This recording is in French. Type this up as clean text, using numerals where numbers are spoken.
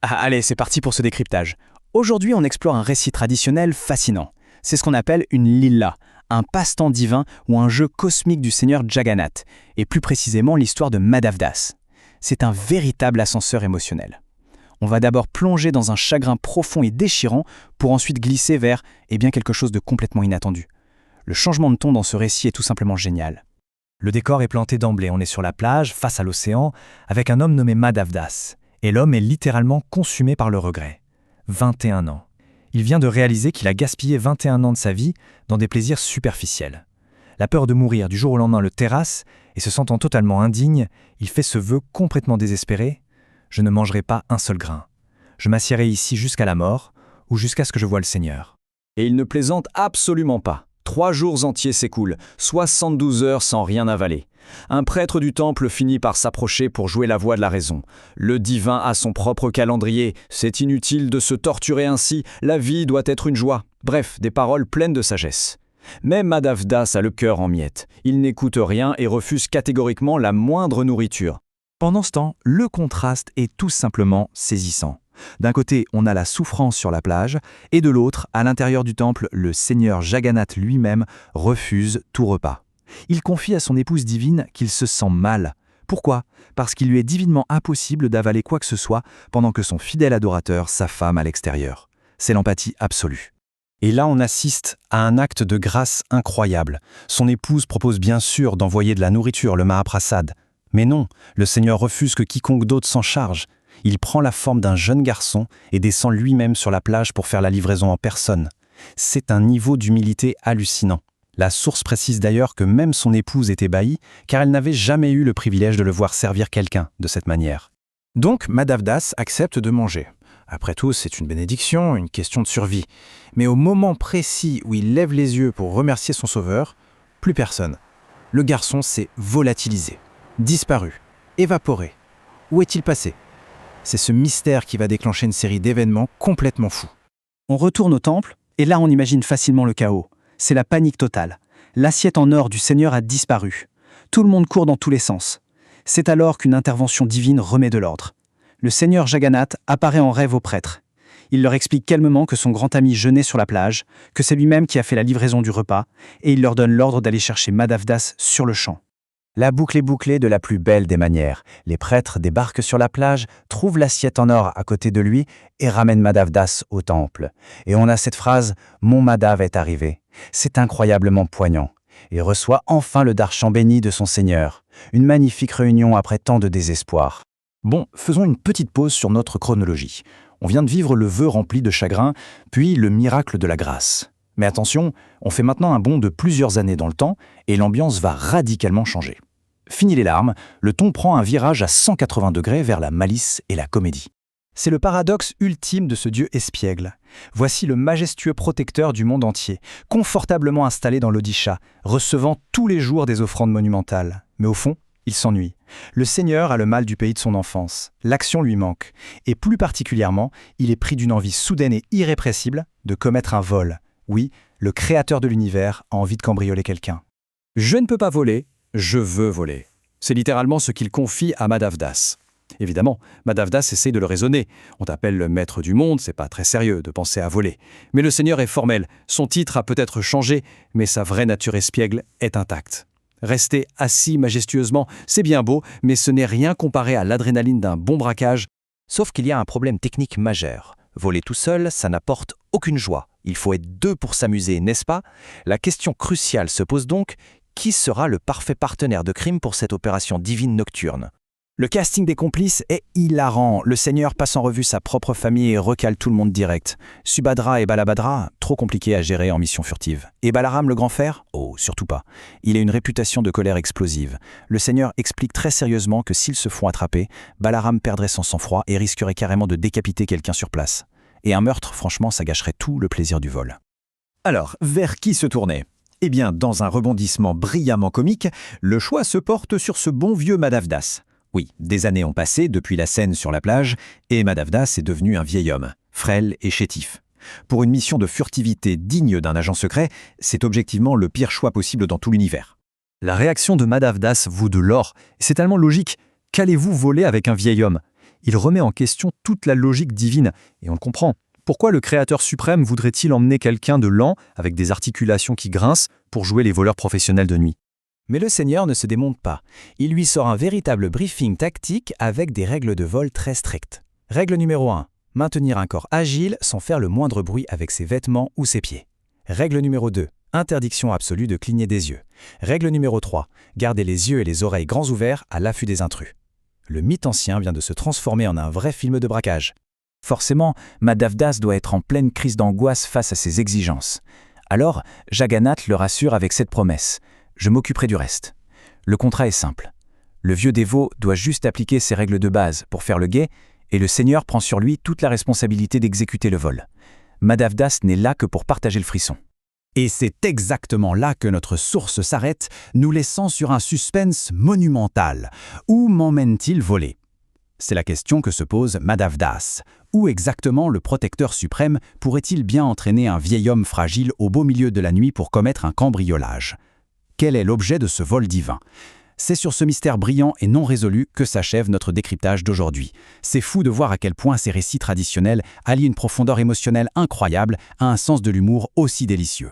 Ah, allez, c'est parti pour ce décryptage. Aujourd'hui, on explore un récit traditionnel fascinant. C'est ce qu'on appelle une lila, un passe-temps divin ou un jeu cosmique du seigneur Jagannath, et plus précisément l'histoire de Madhavdas. C'est un véritable ascenseur émotionnel. On va d'abord plonger dans un chagrin profond et déchirant pour ensuite glisser vers quelque chose de complètement inattendu. Le changement de ton dans ce récit est tout simplement génial. Le décor est planté d'emblée, on est sur la plage, face à l'océan, avec un homme nommé Madhavdas. Et l'homme est littéralement consumé par le regret. 21 ans. Il vient de réaliser qu'il a gaspillé 21 ans de sa vie dans des plaisirs superficiels. La peur de mourir du jour au lendemain le terrasse, et se sentant totalement indigne, il fait ce vœu complètement désespéré. Je ne mangerai pas un seul grain. Je m'assiérai ici jusqu'à la mort, ou jusqu'à ce que je voie le Seigneur. Et il ne plaisante absolument pas. 3 jours entiers s'écoulent, 72 heures sans rien avaler. Un prêtre du temple finit par s'approcher pour jouer la voix de la raison. Le divin a son propre calendrier, c'est inutile de se torturer ainsi, la vie doit être une joie. Bref, des paroles pleines de sagesse. Mais Madhavdas a le cœur en miettes. Il n'écoute rien et refuse catégoriquement la moindre nourriture. Pendant ce temps, le contraste est tout simplement saisissant. D'un côté, on a la souffrance sur la plage, et de l'autre, à l'intérieur du temple, le seigneur Jagannath lui-même refuse tout repas. Il confie à son épouse divine qu'il se sent mal. Pourquoi ? Parce qu'il lui est divinement impossible d'avaler quoi que ce soit pendant que son fidèle adorateur s'affame à l'extérieur. C'est l'empathie absolue. Et là, on assiste à un acte de grâce incroyable. Son épouse propose bien sûr d'envoyer de la nourriture, le Mahaprasad. Mais non, le Seigneur refuse que quiconque d'autre s'en charge. Il prend la forme d'un jeune garçon et descend lui-même sur la plage pour faire la livraison en personne. C'est un niveau d'humilité hallucinant. La source précise d'ailleurs que même son épouse est ébahie, car elle n'avait jamais eu le privilège de le voir servir quelqu'un de cette manière. Donc, Madhavdas accepte de manger. Après tout, c'est une bénédiction, une question de survie. Mais au moment précis où il lève les yeux pour remercier son sauveur, plus personne. Le garçon s'est volatilisé, disparu, évaporé. Où est-il passé ? C'est ce mystère qui va déclencher une série d'événements complètement fous. On retourne au temple, et là on imagine facilement le chaos. C'est la panique totale. L'assiette en or du Seigneur a disparu. Tout le monde court dans tous les sens. C'est alors qu'une intervention divine remet de l'ordre. Le Seigneur Jagannath apparaît en rêve aux prêtres. Il leur explique calmement que son grand ami jeûnait sur la plage, que c'est lui-même qui a fait la livraison du repas, et il leur donne l'ordre d'aller chercher Madhavdas sur le champ. La boucle est bouclée de la plus belle des manières. Les prêtres débarquent sur la plage, trouvent l'assiette en or à côté de lui et ramènent Madhavdas au temple. Et on a cette phrase « Mon Madhav est arrivé ». C'est incroyablement poignant. Et reçoit enfin le darshan béni de son Seigneur. Une magnifique réunion après tant de désespoir. Bon, faisons une petite pause sur notre chronologie. On vient de vivre le vœu rempli de chagrin, puis le miracle de la grâce. Mais attention, on fait maintenant un bond de plusieurs années dans le temps et l'ambiance va radicalement changer. Fini les larmes, le ton prend un virage à 180 degrés vers la malice et la comédie. C'est le paradoxe ultime de ce dieu espiègle. Voici le majestueux protecteur du monde entier, confortablement installé dans l'Odisha, recevant tous les jours des offrandes monumentales. Mais au fond, il s'ennuie. Le Seigneur a le mal du pays de son enfance. L'action lui manque. Et plus particulièrement, il est pris d'une envie soudaine et irrépressible de commettre un vol. Oui, le créateur de l'univers a envie de cambrioler quelqu'un. Je ne peux pas voler, je veux voler. C'est littéralement ce qu'il confie à Madhavdas. Évidemment, Madhavdas essaie de le raisonner. On t'appelle le maître du monde, c'est pas très sérieux de penser à voler. Mais le Seigneur est formel, son titre a peut-être changé, mais sa vraie nature espiègle est intacte. Rester assis majestueusement, c'est bien beau, mais ce n'est rien comparé à l'adrénaline d'un bon braquage. Sauf qu'il y a un problème technique majeur. Voler tout seul, ça n'apporte aucune joie. Il faut être deux pour s'amuser, n'est-ce pas ? La question cruciale se pose donc, qui sera le parfait partenaire de crime pour cette opération divine nocturne ? Le casting des complices est hilarant. Le Seigneur passe en revue sa propre famille et recale tout le monde direct. Subhadra et Balabhadra, trop compliqué à gérer en mission furtive. Et Balaram le grand frère ? Oh, surtout pas. Il a une réputation de colère explosive. Le Seigneur explique très sérieusement que s'ils se font attraper, Balaram perdrait son sang-froid et risquerait carrément de décapiter quelqu'un sur place. Et un meurtre, franchement, ça gâcherait tout le plaisir du vol. Alors, vers qui se tourner ? Eh bien, dans un rebondissement brillamment comique, le choix se porte sur ce bon vieux Madhavdas. Oui, des années ont passé depuis la scène sur la plage, et Madhavdas est devenu un vieil homme, frêle et chétif. Pour une mission de furtivité digne d'un agent secret, c'est objectivement le pire choix possible dans tout l'univers. La réaction de Madhavdas vaut de l'or. C'est tellement logique. Qu'allez-vous voler avec un vieil homme ? Il remet en question toute la logique divine, et on le comprend. Pourquoi le Créateur suprême voudrait-il emmener quelqu'un de lent, avec des articulations qui grincent, pour jouer les voleurs professionnels de nuit? Mais le Seigneur ne se démonte pas. Il lui sort un véritable briefing tactique avec des règles de vol très strictes. Règle numéro 1. Maintenir un corps agile sans faire le moindre bruit avec ses vêtements ou ses pieds. Règle numéro 2. Interdiction absolue de cligner des yeux. Règle numéro 3. Garder les yeux et les oreilles grands ouverts à l'affût des intrus. Le mythe ancien vient de se transformer en un vrai film de braquage. Forcément, Madavdas doit être en pleine crise d'angoisse face à ces exigences. Alors, Jagannath le rassure avec cette promesse. « Je m'occuperai du reste ». Le contrat est simple. Le vieux dévot doit juste appliquer ses règles de base pour faire le guet, et le Seigneur prend sur lui toute la responsabilité d'exécuter le vol. Madavdas n'est là que pour partager le frisson. Et c'est exactement là que notre source s'arrête, nous laissant sur un suspense monumental. Où m'emmène-t-il voler? C'est la question que se pose Madavdas. Où exactement le protecteur suprême pourrait-il bien entraîner un vieil homme fragile au beau milieu de la nuit pour commettre un cambriolage? Quel est l'objet de ce vol divin? C'est sur ce mystère brillant et non résolu que s'achève notre décryptage d'aujourd'hui. C'est fou de voir à quel point ces récits traditionnels allient une profondeur émotionnelle incroyable à un sens de l'humour aussi délicieux.